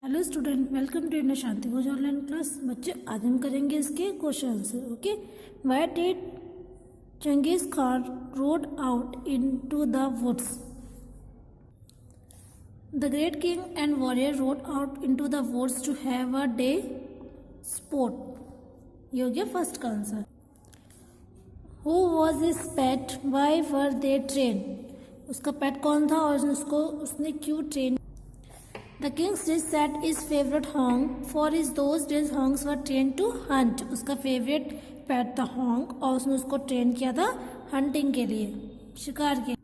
Hello student, welcome to Indo Shanti Bhoj online class. बच्चे, आज हम करेंगे इसके question answer. Okay, why did Genghis Khan rode out into the woods? The great king and warrior rode out into the woods to have a day sport. ये हो गया first का आंसर। Who was his pet? Why were they train? उसका pet कौन था और उसने क्यों train? The king's dish set his favorite honk, for his those days honks were trained to hunt. उसका फेवरेट पेट था honk और उसने उसको ट्रेन किया था हंटिंग के लिए, शिकार के।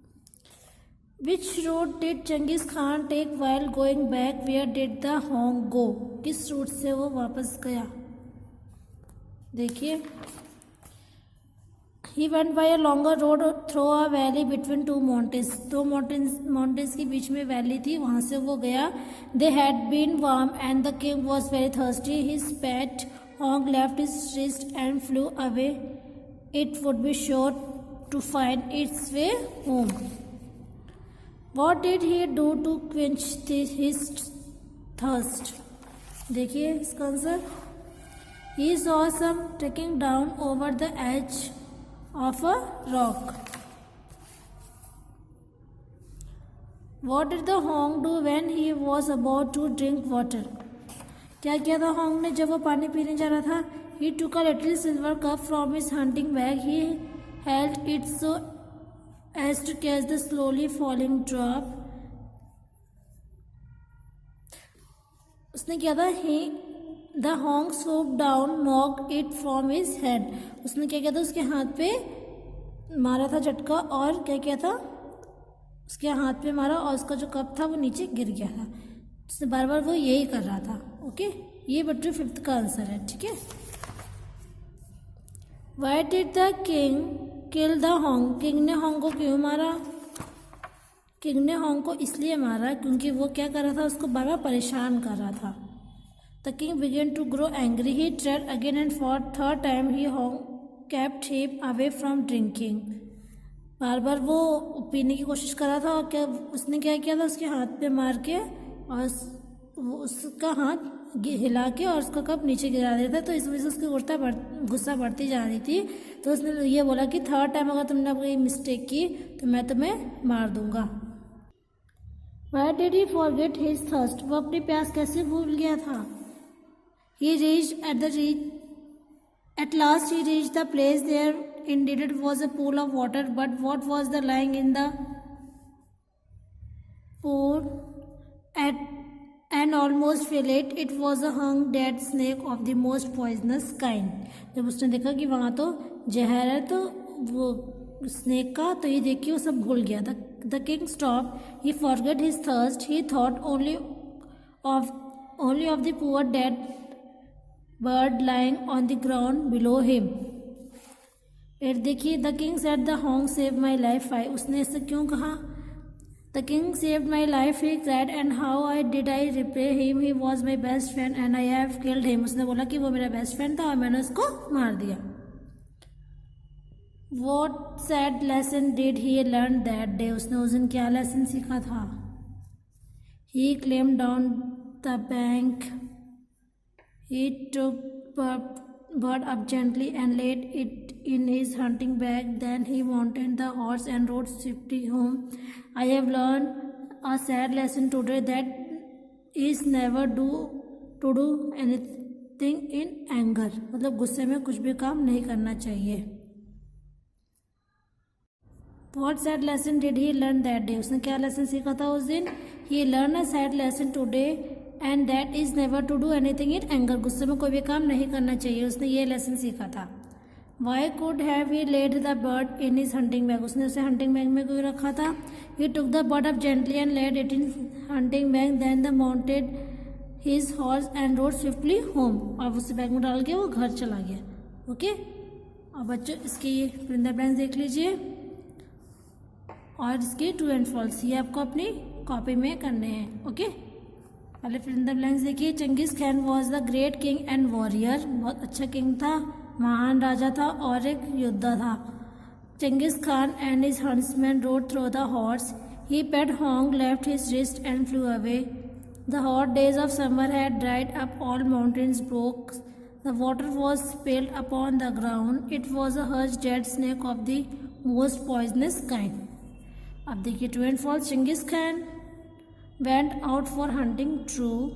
Which road did Genghis Khan take while going back? Where did the honk go? किस रूट से वो वापस गया? देखिए, He went by a longer road through a valley between two mountains. दो mountains के बीच में वैली थी, वहाँ से वो गया। They had been warm and the king was very thirsty. His pet honk left his wrist and flew away. It would be sure to find its way home. What did he do to quench his thirst? देखिए इसका answer. He saw some trekking down over the edge of a rock. What did the honk do when he was about to drink water? क्या किया था honk ने जब वो पानी पीने जा रहा था? He took a little silver cup from his hunting bag. He held it so as to catch the slowly falling drop. उसने किया था The honk swooped down, knocked it from his hand. उसने क्या किया था? उसके हाथ पे मारा था झटका और क्या किया था? उसके हाथ पे मारा और उसका जो कप था वो नीचे गिर गया था। उसने बार बार वो यही कर रहा था। ओके, ये बच्चों फिफ्थ का आंसर है। ठीक है। Why did the king kill the honk? King ने honk को क्यों मारा? किंग ने honk को इसलिए मारा क्योंकि वो क्या कर रहा था? उसको बार बार परेशान कर रहा था। The king began to grow angry. He tried again and for third time he kept him away from drinking. बार बार वो पीने की कोशिश कर रहा था और क्या उसने क्या किया था? उसके हाथ पे मार के और उसका हाथ हिला के और उसका कप नीचे गिरा दिया था। तो इस वजह से उसकी गुस्सा बढ़ती जा रही थी। तो उसने ये बोला कि थर्ड टाइम अगर तुमने कोई मिस्टेक की तो मैं तुम्हें मार दूंगा। Why did he forget his thirst? वो अपनी प्यास कैसे भूल गया था? He reached at last he reached the place. There indeed it was a pool of water, but what was the lying in the pool and almost filled it? It was a hung dead snake of the most poisonous kind. जब उसने देखा कि वहाँ तो जहर है तो वो स्नेक का, तो ये देख के वो सब भूल गया। The king stopped. He forgot his thirst. He thought only of the poor dead bird lying on the ground below him. फिर देखिए, the king said the honk saved my life. उसने ऐसा क्यों कहा? The king saved my life, he cried, and how did I repay him? He was my best friend and I have killed him. उसने बोला कि वो मेरा best friend था और मैंने उसको मार दिया। What sad lesson did he learn that day? उसने उस दिन क्या लेसन सीखा था? He climbed down the bank. He took bird up gently and laid it in his hunting bag. Then he mounted the horse and rode swiftly home. I have learned a sad lesson today, that is never to do anything in anger. मतलब गुस्से में कुछ भी काम नहीं करना चाहिए। What sad lesson did he learn that day? उसने क्या लेसन सीखा था उस दिन? He learned a sad lesson today and that is never to do anything in anger. गुस्से में कोई भी काम नहीं करना चाहिए, उसने ये लेसन सीखा था। Why could have he laid the bird in his hunting bag? उसने उसे hunting bag में क्यों रखा था? He took the bird up gently and laid it in hunting bag. Then the mounted his horse and rode swiftly home. अब उसे bag में डाल के वो घर चला गया। ओके, अब बच्चों इसके ये परिंदा ब्लैंक्स देख लीजिए और इसके ट्रू एंड फॉल्स ये आपको अपनी कॉपी में करने हैं। ओके, पहले फिल इन द ब्लैंक्स देखिए। Genghis Khan was the great king and warrior. बहुत अच्छा किंग था, महान राजा था और एक योद्धा था। Genghis Khan and his huntsman rode through the horse. He pet Honk, left his wrist and flew away. The hot days of summer had dried up all mountains broke. The water was spilled upon the ground. It was a huge dead snake of the most poisonous kind. अब देखिए true and false. Genghis Khan went out for hunting. True.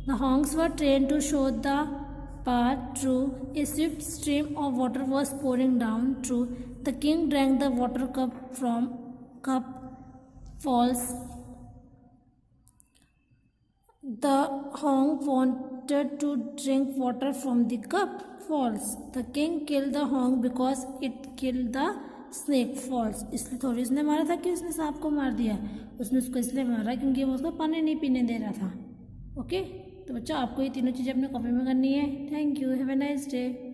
The honks were trained to show the path. True. A swift stream of water was pouring down. True. The king drank the water cup from cup. False. The honk wanted to drink water from the cup. False. The king killed the honk because it killed the snake. False. इसलिए थोड़ी उसने मारा था कि उसने सांप को मार दिया. उसने उसको इसलिए मारा क्योंकि वो उसको पानी नहीं पीने दे रहा था. ओके तो बच्चों आपको ये तीनों चीज़ें अपने कॉपी में करनी है. Thank you. Have a nice day.